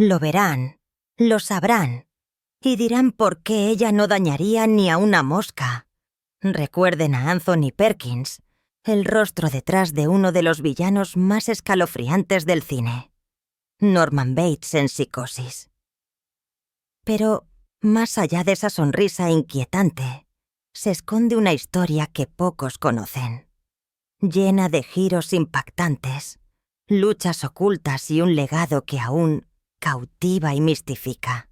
Lo verán, lo sabrán, y dirán por qué ella no dañaría ni a una mosca. Recuerden a Anthony Perkins, el rostro detrás de uno de los villanos más escalofriantes del cine, Norman Bates en Psicosis. Pero, más allá de esa sonrisa inquietante, se esconde una historia que pocos conocen, llena de giros impactantes, luchas ocultas y un legado que aún cautiva y mistifica.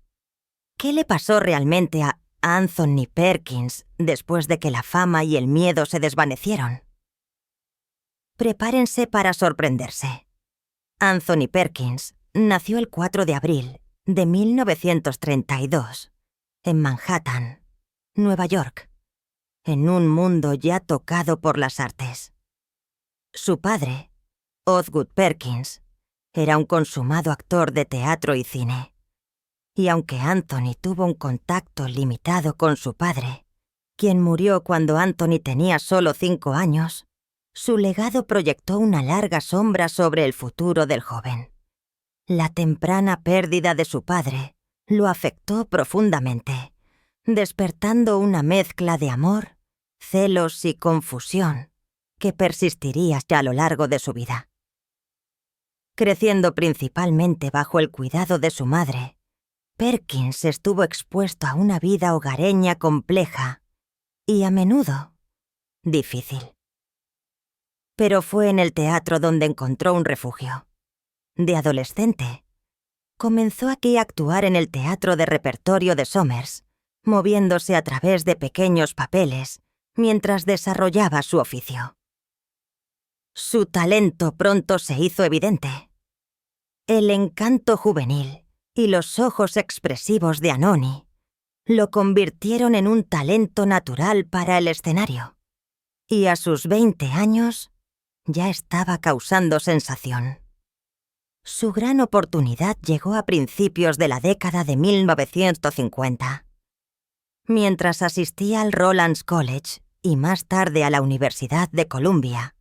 ¿Qué le pasó realmente a Anthony Perkins después de que la fama y el miedo se desvanecieron? Prepárense para sorprenderse. Anthony Perkins nació el 4 de abril de 1932, en Manhattan, Nueva York, en un mundo ya tocado por las artes. Su padre, Osgood Perkins, era un consumado actor de teatro y cine. Y aunque Anthony tuvo un contacto limitado con su padre, quien murió cuando Anthony tenía solo 5 años, su legado proyectó una larga sombra sobre el futuro del joven. La temprana pérdida de su padre lo afectó profundamente, despertando una mezcla de amor, celos y confusión que persistiría a lo largo de su vida. Creciendo principalmente bajo el cuidado de su madre, Perkins estuvo expuesto a una vida hogareña compleja y, a menudo, difícil. Pero fue en el teatro donde encontró un refugio. De adolescente, comenzó aquí a actuar en el teatro de repertorio de Somers, moviéndose a través de pequeños papeles mientras desarrollaba su oficio. Su talento pronto se hizo evidente. El encanto juvenil y los ojos expresivos de Anoni lo convirtieron en un talento natural para el escenario. Y a sus 20 años ya estaba causando sensación. Su gran oportunidad llegó a principios de la década de 1950. Mientras asistía al Rollins College y más tarde a la Universidad de Columbia,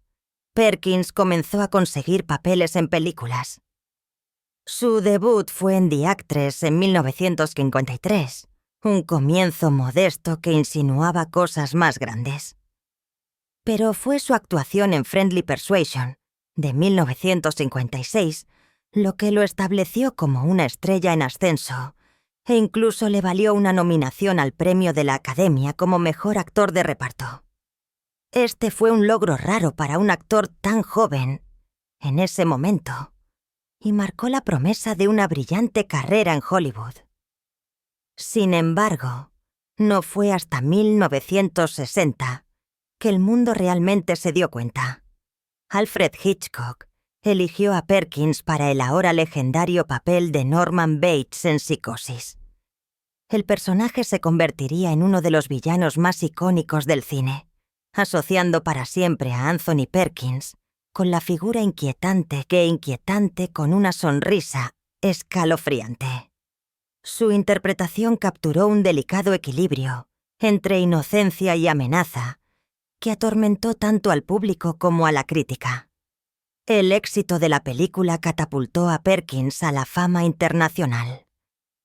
Perkins comenzó a conseguir papeles en películas. Su debut fue en The Actress en 1953, un comienzo modesto que insinuaba cosas más grandes. Pero fue su actuación en Friendly Persuasion, de 1956, lo que lo estableció como una estrella en ascenso, e incluso le valió una nominación al premio de la Academia como mejor actor de reparto. Este fue un logro raro para un actor tan joven, en ese momento, y marcó la promesa de una brillante carrera en Hollywood. Sin embargo, no fue hasta 1960 que el mundo realmente se dio cuenta. Alfred Hitchcock eligió a Perkins para el ahora legendario papel de Norman Bates en Psicosis. El personaje se convertiría en uno de los villanos más icónicos del cine, asociando para siempre a Anthony Perkins con la figura inquietante con una sonrisa escalofriante. Su interpretación capturó un delicado equilibrio entre inocencia y amenaza que atormentó tanto al público como a la crítica. El éxito de la película catapultó a Perkins a la fama internacional,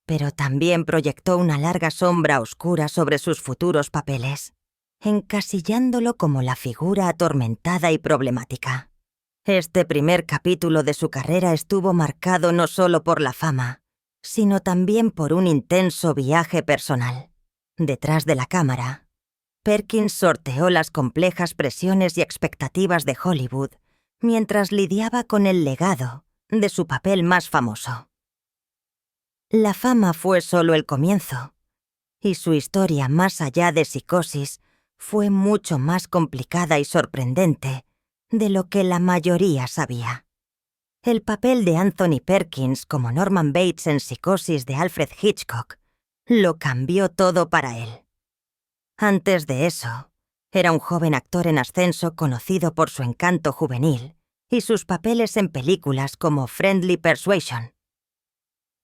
pero también proyectó una larga sombra oscura sobre sus futuros papeles, encasillándolo como la figura atormentada y problemática. Este primer capítulo de su carrera estuvo marcado no solo por la fama, sino también por un intenso viaje personal. Detrás de la cámara, Perkins sorteó las complejas presiones y expectativas de Hollywood mientras lidiaba con el legado de su papel más famoso. La fama fue solo el comienzo, y su historia más allá de Psicosis fue mucho más complicada y sorprendente de lo que la mayoría sabía. El papel de Anthony Perkins como Norman Bates en Psicosis de Alfred Hitchcock lo cambió todo para él. Antes de eso, era un joven actor en ascenso conocido por su encanto juvenil y sus papeles en películas como Friendly Persuasion.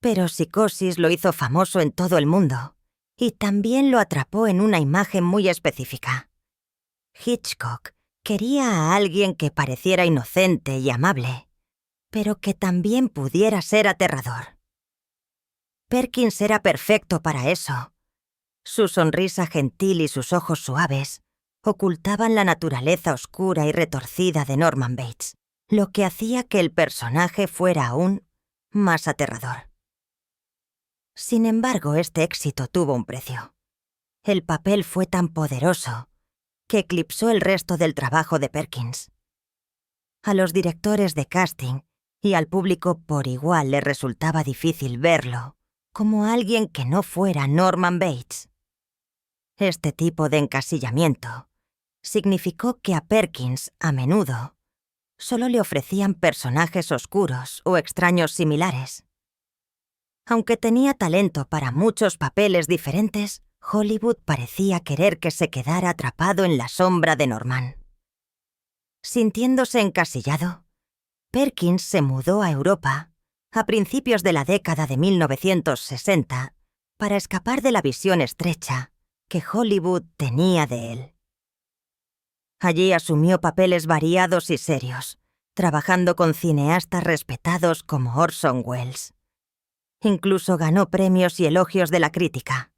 Pero Psicosis lo hizo famoso en todo el mundo y también lo atrapó en una imagen muy específica. Hitchcock quería a alguien que pareciera inocente y amable, pero que también pudiera ser aterrador. Perkins era perfecto para eso. Su sonrisa gentil y sus ojos suaves ocultaban la naturaleza oscura y retorcida de Norman Bates, lo que hacía que el personaje fuera aún más aterrador. Sin embargo, este éxito tuvo un precio. El papel fue tan poderoso que eclipsó el resto del trabajo de Perkins. A los directores de casting y al público por igual les resultaba difícil verlo como alguien que no fuera Norman Bates. Este tipo de encasillamiento significó que a Perkins, a menudo, solo le ofrecían personajes oscuros o extraños similares. Aunque tenía talento para muchos papeles diferentes, Hollywood parecía querer que se quedara atrapado en la sombra de Norman. Sintiéndose encasillado, Perkins se mudó a Europa a principios de la década de 1960 para escapar de la visión estrecha que Hollywood tenía de él. Allí asumió papeles variados y serios, trabajando con cineastas respetados como Orson Welles. Incluso ganó premios y elogios de la crítica.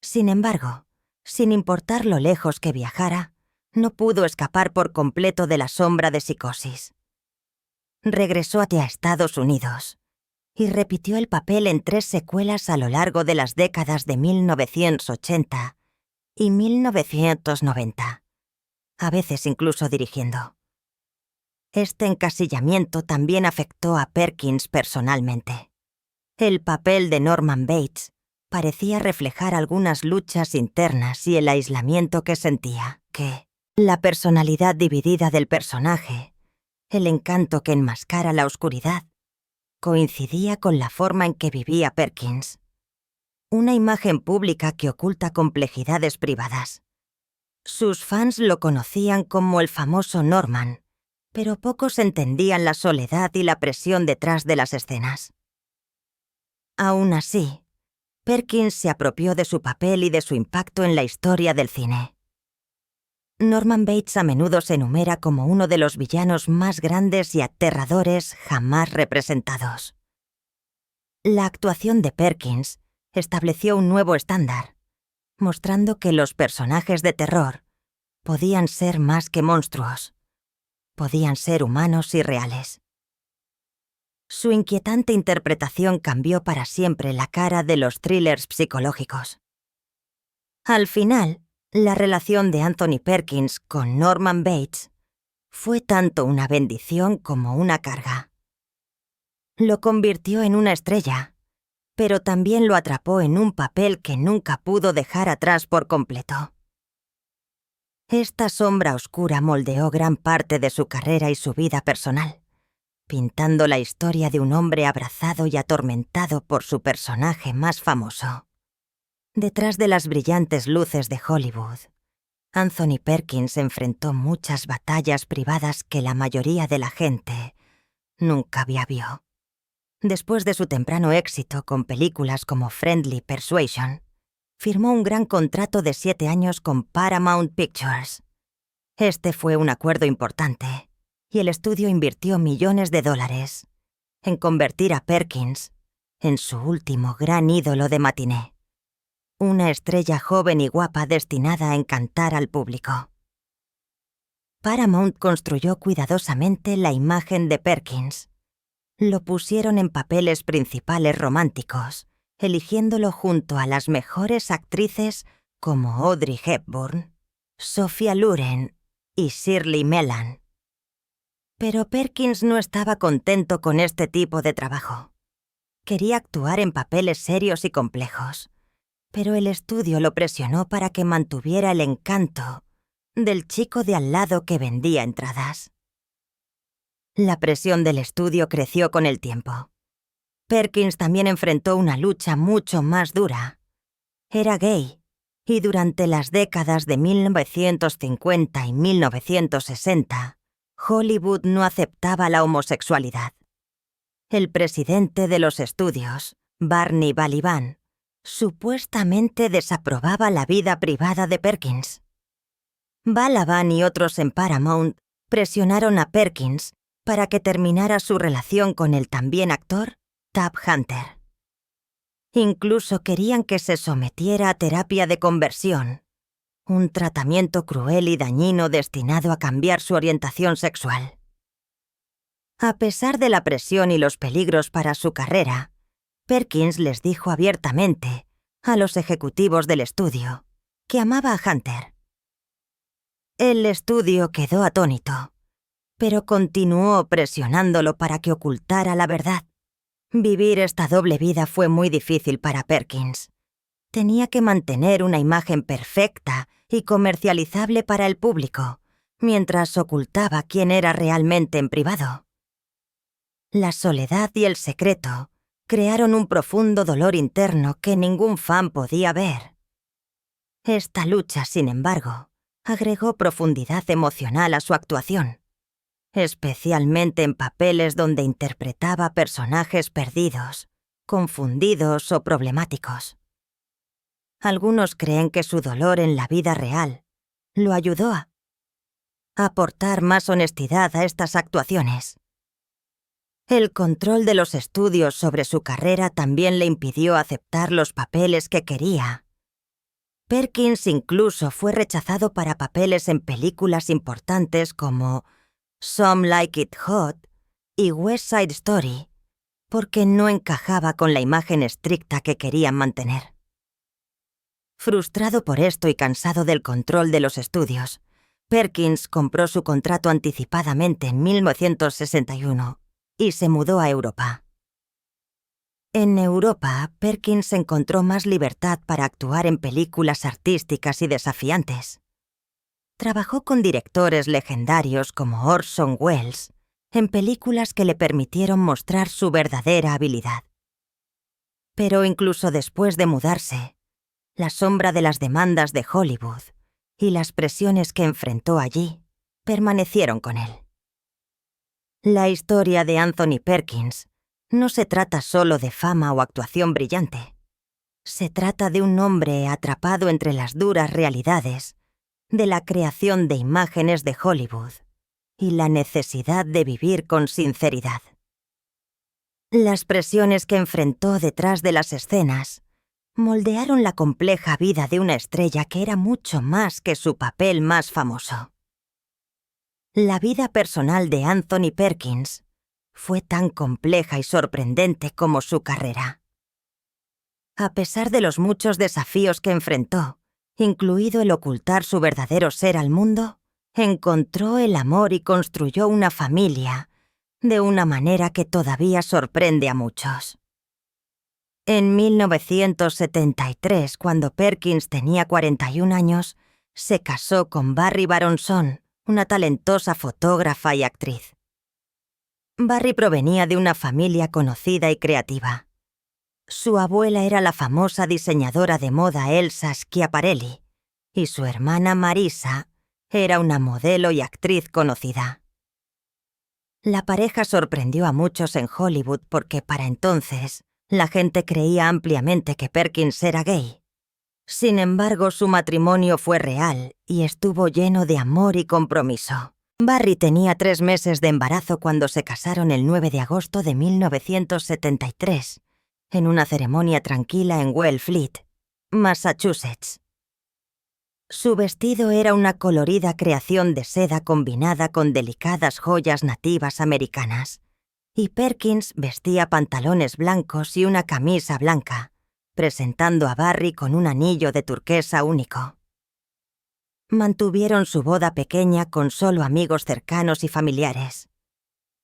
Sin embargo, sin importar lo lejos que viajara, no pudo escapar por completo de la sombra de psicosis. Regresó hacia Estados Unidos y repitió el papel en 3 secuelas a lo largo de las décadas de 1980 y 1990, a veces incluso dirigiendo. Este encasillamiento también afectó a Perkins personalmente. El papel de Norman Bates parecía reflejar algunas luchas internas y el aislamiento que sentía, la personalidad dividida del personaje, el encanto que enmascara la oscuridad, coincidía con la forma en que vivía Perkins. Una imagen pública que oculta complejidades privadas. Sus fans lo conocían como el famoso Norman, pero pocos entendían la soledad y la presión detrás de las escenas. Aún así, Perkins se apropió de su papel y de su impacto en la historia del cine. Norman Bates a menudo se enumera como uno de los villanos más grandes y aterradores jamás representados. La actuación de Perkins estableció un nuevo estándar, mostrando que los personajes de terror podían ser más que monstruos, podían ser humanos y reales. Su inquietante interpretación cambió para siempre la cara de los thrillers psicológicos. Al final, la relación de Anthony Perkins con Norman Bates fue tanto una bendición como una carga. Lo convirtió en una estrella, pero también lo atrapó en un papel que nunca pudo dejar atrás por completo. Esta sombra oscura moldeó gran parte de su carrera y su vida personal, pintando la historia de un hombre abrazado y atormentado por su personaje más famoso. Detrás de las brillantes luces de Hollywood, Anthony Perkins enfrentó muchas batallas privadas que la mayoría de la gente nunca vio. Después de su temprano éxito con películas como Friendly Persuasion, firmó un gran contrato de 7 años con Paramount Pictures. Este fue un acuerdo importante, y el estudio invirtió millones de dólares en convertir a Perkins en su último gran ídolo de matiné. Una estrella joven y guapa destinada a encantar al público. Paramount construyó cuidadosamente la imagen de Perkins. Lo pusieron en papeles principales románticos, eligiéndolo junto a las mejores actrices como Audrey Hepburn, Sophia Loren y Shirley Mellon. Pero Perkins no estaba contento con este tipo de trabajo. Quería actuar en papeles serios y complejos, pero el estudio lo presionó para que mantuviera el encanto del chico de al lado que vendía entradas. La presión del estudio creció con el tiempo. Perkins también enfrentó una lucha mucho más dura. Era gay, y durante las décadas de 1950 y 1960, Hollywood no aceptaba la homosexualidad. El presidente de los estudios, Barney Baliban, supuestamente desaprobaba la vida privada de Perkins. Balaban y otros en Paramount presionaron a Perkins para que terminara su relación con el también actor Tab Hunter. Incluso querían que se sometiera a terapia de conversión, un tratamiento cruel y dañino destinado a cambiar su orientación sexual. A pesar de la presión y los peligros para su carrera, Perkins les dijo abiertamente a los ejecutivos del estudio que amaba a Hunter. El estudio quedó atónito, pero continuó presionándolo para que ocultara la verdad. Vivir esta doble vida fue muy difícil para Perkins. Tenía que mantener una imagen perfecta y comercializable para el público, mientras ocultaba quién era realmente en privado. La soledad y el secreto crearon un profundo dolor interno que ningún fan podía ver. Esta lucha, sin embargo, agregó profundidad emocional a su actuación, especialmente en papeles donde interpretaba personajes perdidos, confundidos o problemáticos. Algunos creen que su dolor en la vida real lo ayudó a aportar más honestidad a estas actuaciones. El control de los estudios sobre su carrera también le impidió aceptar los papeles que quería. Perkins incluso fue rechazado para papeles en películas importantes como Some Like It Hot y West Side Story, porque no encajaba con la imagen estricta que querían mantener. Frustrado por esto y cansado del control de los estudios, Perkins compró su contrato anticipadamente en 1961 y se mudó a Europa. En Europa, Perkins encontró más libertad para actuar en películas artísticas y desafiantes. Trabajó con directores legendarios como Orson Welles en películas que le permitieron mostrar su verdadera habilidad. Pero incluso después de mudarse, la sombra de las demandas de Hollywood y las presiones que enfrentó allí permanecieron con él. La historia de Anthony Perkins no se trata solo de fama o actuación brillante. Se trata de un hombre atrapado entre las duras realidades de la creación de imágenes de Hollywood y la necesidad de vivir con sinceridad. Las presiones que enfrentó detrás de las escenas moldearon la compleja vida de una estrella que era mucho más que su papel más famoso. La vida personal de Anthony Perkins fue tan compleja y sorprendente como su carrera. A pesar de los muchos desafíos que enfrentó, incluido el ocultar su verdadero ser al mundo, encontró el amor y construyó una familia de una manera que todavía sorprende a muchos. En 1973, cuando Perkins tenía 41 años, se casó con Barry Berenson, una talentosa fotógrafa y actriz. Barry provenía de una familia conocida y creativa. Su abuela era la famosa diseñadora de moda Elsa Schiaparelli y su hermana Marisa era una modelo y actriz conocida. La pareja sorprendió a muchos en Hollywood porque para entonces la gente creía ampliamente que Perkins era gay. Sin embargo, su matrimonio fue real y estuvo lleno de amor y compromiso. Barry tenía 3 meses de embarazo cuando se casaron el 9 de agosto de 1973, en una ceremonia tranquila en Wellfleet, Massachusetts. Su vestido era una colorida creación de seda combinada con delicadas joyas nativas americanas, y Perkins vestía pantalones blancos y una camisa blanca, presentando a Barry con un anillo de turquesa único. Mantuvieron su boda pequeña con solo amigos cercanos y familiares.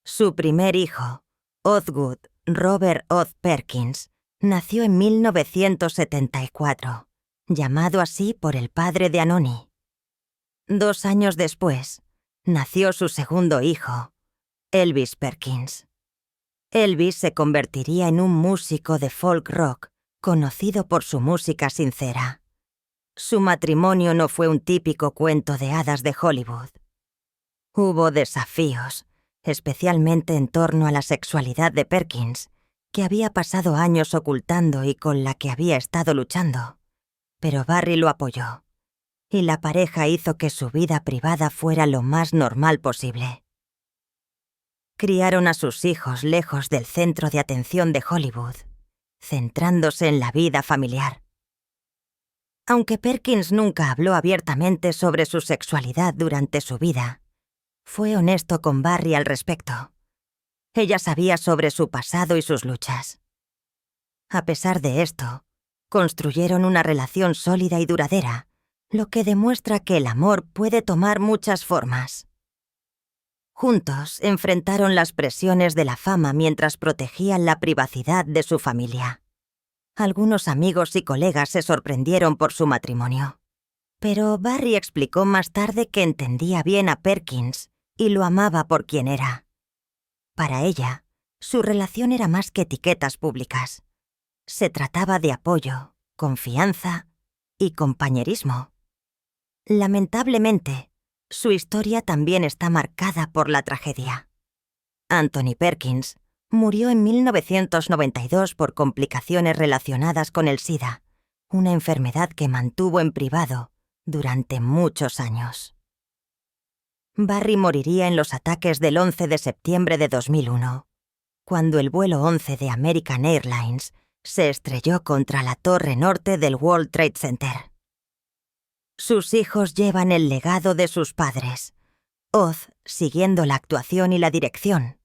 Su primer hijo, Osgood Robert Oz Perkins, nació en 1974, llamado así por el padre de Anony. 2 años después, nació su segundo hijo, Elvis Perkins. Elvis se convertiría en un músico de folk rock, conocido por su música sincera. Su matrimonio no fue un típico cuento de hadas de Hollywood. Hubo desafíos, especialmente en torno a la sexualidad de Perkins, que había pasado años ocultando y con la que había estado luchando. Pero Barry lo apoyó, y la pareja hizo que su vida privada fuera lo más normal posible. Criaron a sus hijos lejos del centro de atención de Hollywood, centrándose en la vida familiar. Aunque Perkins nunca habló abiertamente sobre su sexualidad durante su vida, fue honesto con Barry al respecto. Ella sabía sobre su pasado y sus luchas. A pesar de esto, construyeron una relación sólida y duradera, lo que demuestra que el amor puede tomar muchas formas. Juntos enfrentaron las presiones de la fama mientras protegían la privacidad de su familia. Algunos amigos y colegas se sorprendieron por su matrimonio. Pero Barry explicó más tarde que entendía bien a Perkins y lo amaba por quien era. Para ella, su relación era más que etiquetas públicas. Se trataba de apoyo, confianza y compañerismo. Lamentablemente, su historia también está marcada por la tragedia. Anthony Perkins murió en 1992 por complicaciones relacionadas con el SIDA, una enfermedad que mantuvo en privado durante muchos años. Barry moriría en los ataques del 11 de septiembre de 2001, cuando el vuelo 11 de American Airlines se estrelló contra la torre norte del World Trade Center. Sus hijos llevan el legado de sus padres, Oz siguiendo la actuación y la dirección,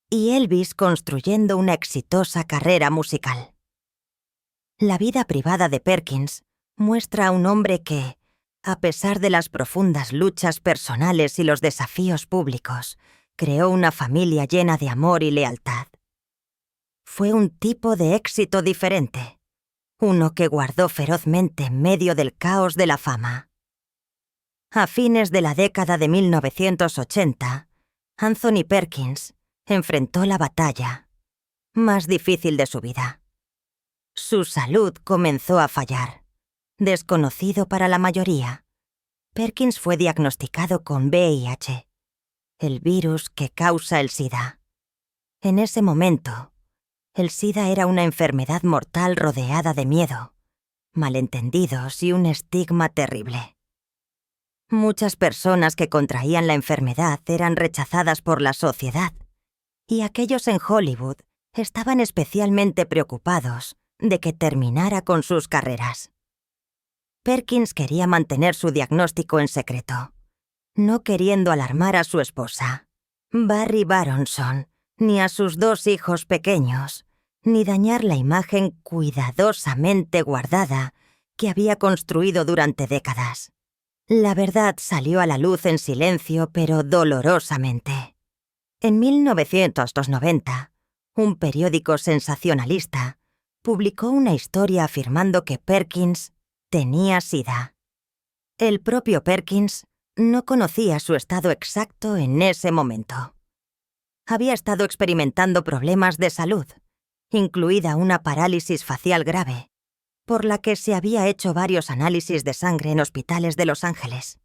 y Elvis construyendo una exitosa carrera musical. La vida privada de Perkins muestra a un hombre que, a pesar de las profundas luchas personales y los desafíos públicos, creó una familia llena de amor y lealtad. Fue un tipo de éxito diferente, uno que guardó ferozmente en medio del caos de la fama. A fines de la década de 1980, Anthony Perkins enfrentó la batalla más difícil de su vida. Su salud comenzó a fallar. Desconocido para la mayoría, Perkins fue diagnosticado con VIH, el virus que causa el SIDA. En ese momento, el SIDA era una enfermedad mortal rodeada de miedo, malentendidos y un estigma terrible. Muchas personas que contraían la enfermedad eran rechazadas por la sociedad, y aquellos en Hollywood estaban especialmente preocupados de que terminara con sus carreras. Perkins quería mantener su diagnóstico en secreto, no queriendo alarmar a su esposa, Barry Berenson, ni a sus 2 hijos pequeños, ni dañar la imagen cuidadosamente guardada que había construido durante décadas. La verdad salió a la luz en silencio, pero dolorosamente. En 1990, un periódico sensacionalista publicó una historia afirmando que Perkins tenía SIDA. El propio Perkins no conocía su estado exacto en ese momento. Había estado experimentando problemas de salud, incluida una parálisis facial grave, por la que se había hecho varios análisis de sangre en hospitales de Los Ángeles.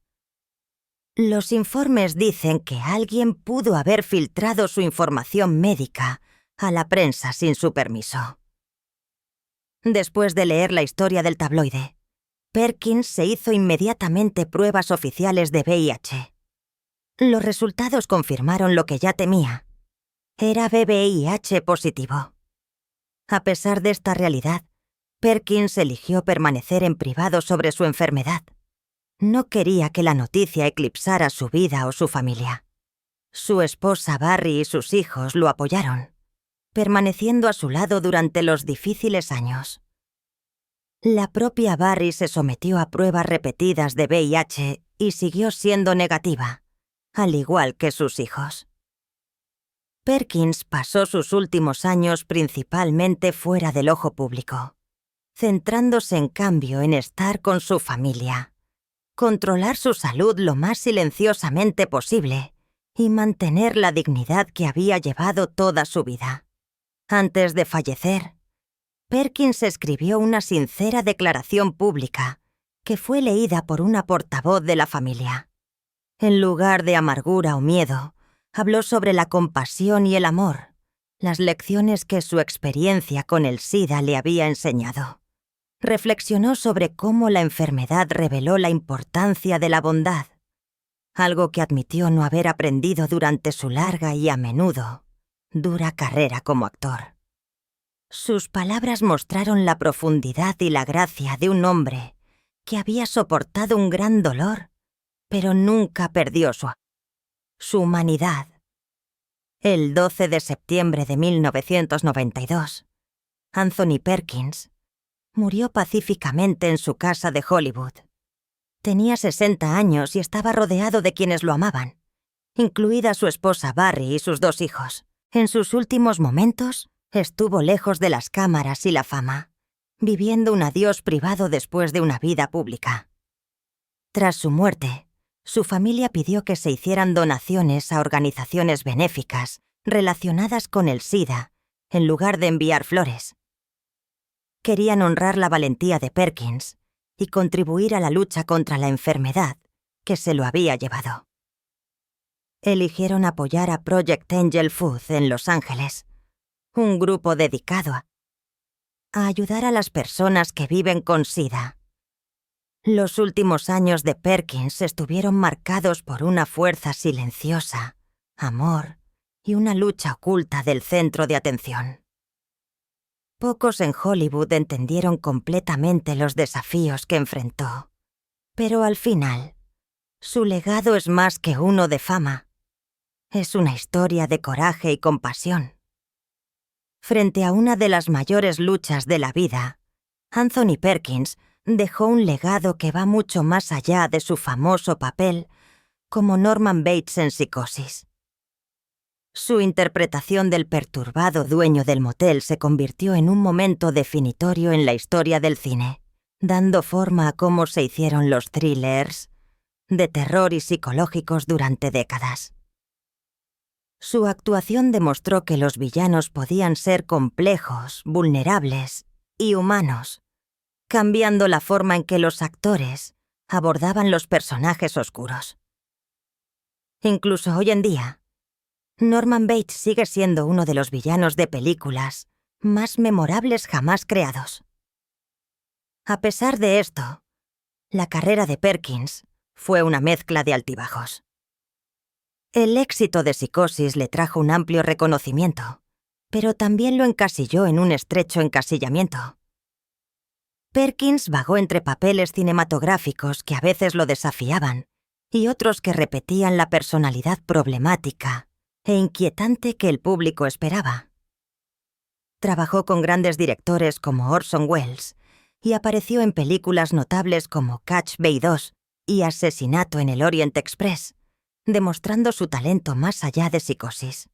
Los informes dicen que alguien pudo haber filtrado su información médica a la prensa sin su permiso. Después de leer la historia del tabloide, Perkins se hizo inmediatamente pruebas oficiales de VIH. Los resultados confirmaron lo que ya temía. Era VIH positivo. A pesar de esta realidad, Perkins eligió permanecer en privado sobre su enfermedad. No quería que la noticia eclipsara su vida o su familia. Su esposa Barry y sus hijos lo apoyaron, permaneciendo a su lado durante los difíciles años. La propia Barry se sometió a pruebas repetidas de VIH y siguió siendo negativa, al igual que sus hijos. Perkins pasó sus últimos años principalmente fuera del ojo público, centrándose en cambio en estar con su familia, controlar su salud lo más silenciosamente posible y mantener la dignidad que había llevado toda su vida. Antes de fallecer, Perkins escribió una sincera declaración pública que fue leída por una portavoz de la familia. En lugar de amargura o miedo, habló sobre la compasión y el amor, las lecciones que su experiencia con el SIDA le había enseñado. Reflexionó sobre cómo la enfermedad reveló la importancia de la bondad, algo que admitió no haber aprendido durante su larga y a menudo dura carrera como actor. Sus palabras mostraron la profundidad y la gracia de un hombre que había soportado un gran dolor, pero nunca perdió su humanidad. El 12 de septiembre de 1992, Anthony Perkins murió pacíficamente en su casa de Hollywood. Tenía 60 años y estaba rodeado de quienes lo amaban, incluida su esposa Barry y sus 2 hijos. En sus últimos momentos, estuvo lejos de las cámaras y la fama, viviendo un adiós privado después de una vida pública. Tras su muerte, su familia pidió que se hicieran donaciones a organizaciones benéficas relacionadas con el SIDA, en lugar de enviar flores. Querían honrar la valentía de Perkins y contribuir a la lucha contra la enfermedad que se lo había llevado. Eligieron apoyar a Project Angel Food en Los Ángeles, un grupo dedicado a ayudar a las personas que viven con SIDA. Los últimos años de Perkins estuvieron marcados por una fuerza silenciosa, amor y una lucha oculta del centro de atención. Pocos en Hollywood entendieron completamente los desafíos que enfrentó, pero al final, su legado es más que uno de fama. Es una historia de coraje y compasión. Frente a una de las mayores luchas de la vida, Anthony Perkins dejó un legado que va mucho más allá de su famoso papel como Norman Bates en Psicosis. Su interpretación del perturbado dueño del motel se convirtió en un momento definitorio en la historia del cine, dando forma a cómo se hicieron los thrillers de terror y psicológicos durante décadas. Su actuación demostró que los villanos podían ser complejos, vulnerables y humanos, cambiando la forma en que los actores abordaban los personajes oscuros. Incluso hoy en día, Norman Bates sigue siendo uno de los villanos de películas más memorables jamás creados. A pesar de esto, la carrera de Perkins fue una mezcla de altibajos. El éxito de Psicosis le trajo un amplio reconocimiento, pero también lo encasilló en un estrecho encasillamiento. Perkins vagó entre papeles cinematográficos que a veces lo desafiaban y otros que repetían la personalidad problemática e inquietante que el público esperaba. Trabajó con grandes directores como Orson Welles y apareció en películas notables como Catch Bay 2 y Asesinato en el Orient Express, demostrando su talento más allá de Psicosis.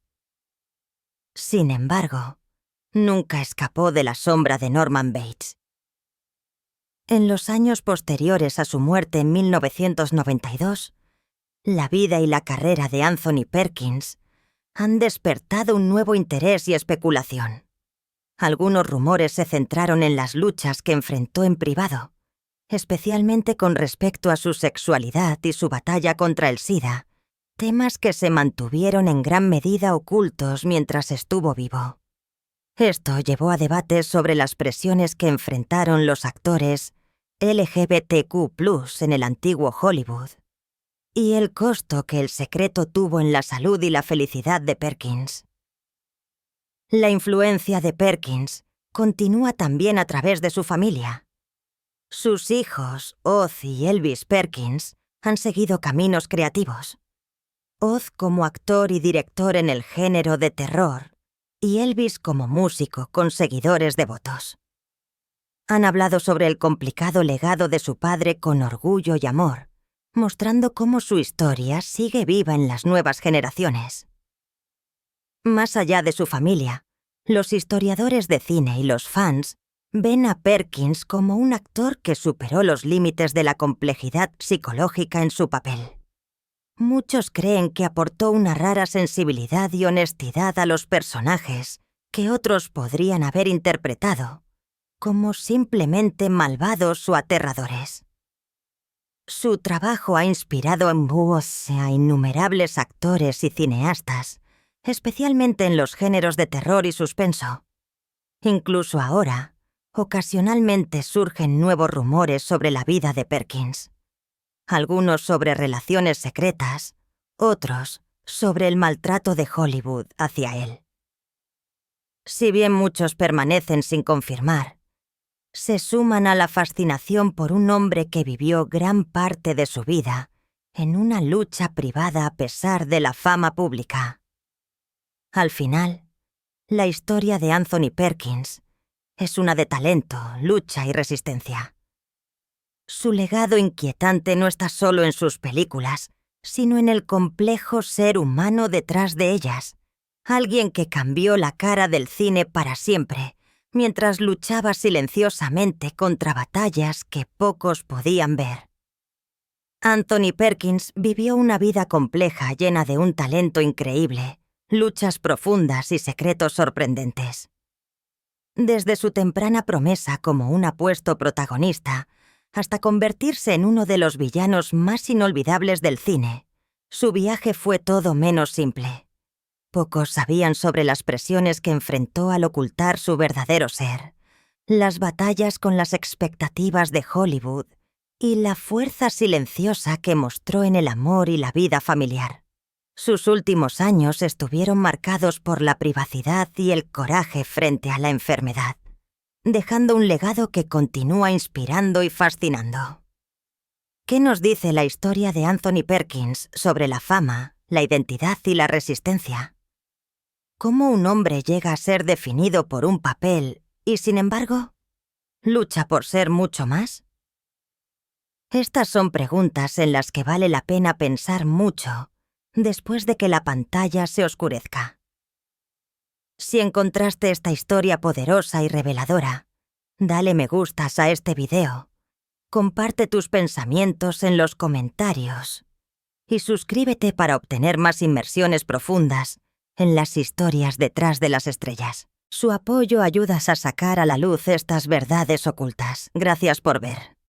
Sin embargo, nunca escapó de la sombra de Norman Bates. En los años posteriores a su muerte en 1992, la vida y la carrera de Anthony Perkins han despertado un nuevo interés y especulación. Algunos rumores se centraron en las luchas que enfrentó en privado, especialmente con respecto a su sexualidad y su batalla contra el SIDA, temas que se mantuvieron en gran medida ocultos mientras estuvo vivo. Esto llevó a debates sobre las presiones que enfrentaron los actores LGBTQ+ en el antiguo Hollywood y el costo que el secreto tuvo en la salud y la felicidad de Perkins. La influencia de Perkins continúa también a través de su familia. Sus hijos, Oz y Elvis Perkins, han seguido caminos creativos. Oz como actor y director en el género de terror, y Elvis como músico con seguidores devotos. Han hablado sobre el complicado legado de su padre con orgullo y amor, mostrando cómo su historia sigue viva en las nuevas generaciones. Más allá de su familia, los historiadores de cine y los fans ven a Perkins como un actor que superó los límites de la complejidad psicológica en su papel. Muchos creen que aportó una rara sensibilidad y honestidad a los personajes que otros podrían haber interpretado como simplemente malvados o aterradores. Su trabajo ha inspirado en voz a innumerables actores y cineastas, especialmente en los géneros de terror y suspenso. Incluso ahora, ocasionalmente surgen nuevos rumores sobre la vida de Perkins. Algunos sobre relaciones secretas, otros sobre el maltrato de Hollywood hacia él. Si bien muchos permanecen sin confirmar, se suman a la fascinación por un hombre que vivió gran parte de su vida en una lucha privada a pesar de la fama pública. Al final, la historia de Anthony Perkins es una de talento, lucha y resistencia. Su legado inquietante no está solo en sus películas, sino en el complejo ser humano detrás de ellas, alguien que cambió la cara del cine para siempre, mientras luchaba silenciosamente contra batallas que pocos podían ver. Anthony Perkins vivió una vida compleja llena de un talento increíble, luchas profundas y secretos sorprendentes. Desde su temprana promesa como un apuesto protagonista hasta convertirse en uno de los villanos más inolvidables del cine, su viaje fue todo menos simple. Pocos sabían sobre las presiones que enfrentó al ocultar su verdadero ser, las batallas con las expectativas de Hollywood y la fuerza silenciosa que mostró en el amor y la vida familiar. Sus últimos años estuvieron marcados por la privacidad y el coraje frente a la enfermedad, dejando un legado que continúa inspirando y fascinando. ¿Qué nos dice la historia de Anthony Perkins sobre la fama, la identidad y la resistencia? ¿Cómo un hombre llega a ser definido por un papel y, sin embargo, lucha por ser mucho más? Estas son preguntas en las que vale la pena pensar mucho después de que la pantalla se oscurezca. Si encontraste esta historia poderosa y reveladora, dale me gustas a este video, comparte tus pensamientos en los comentarios y suscríbete para obtener más inmersiones profundas en las historias detrás de las estrellas. Su apoyo ayuda a sacar a la luz estas verdades ocultas. Gracias por ver.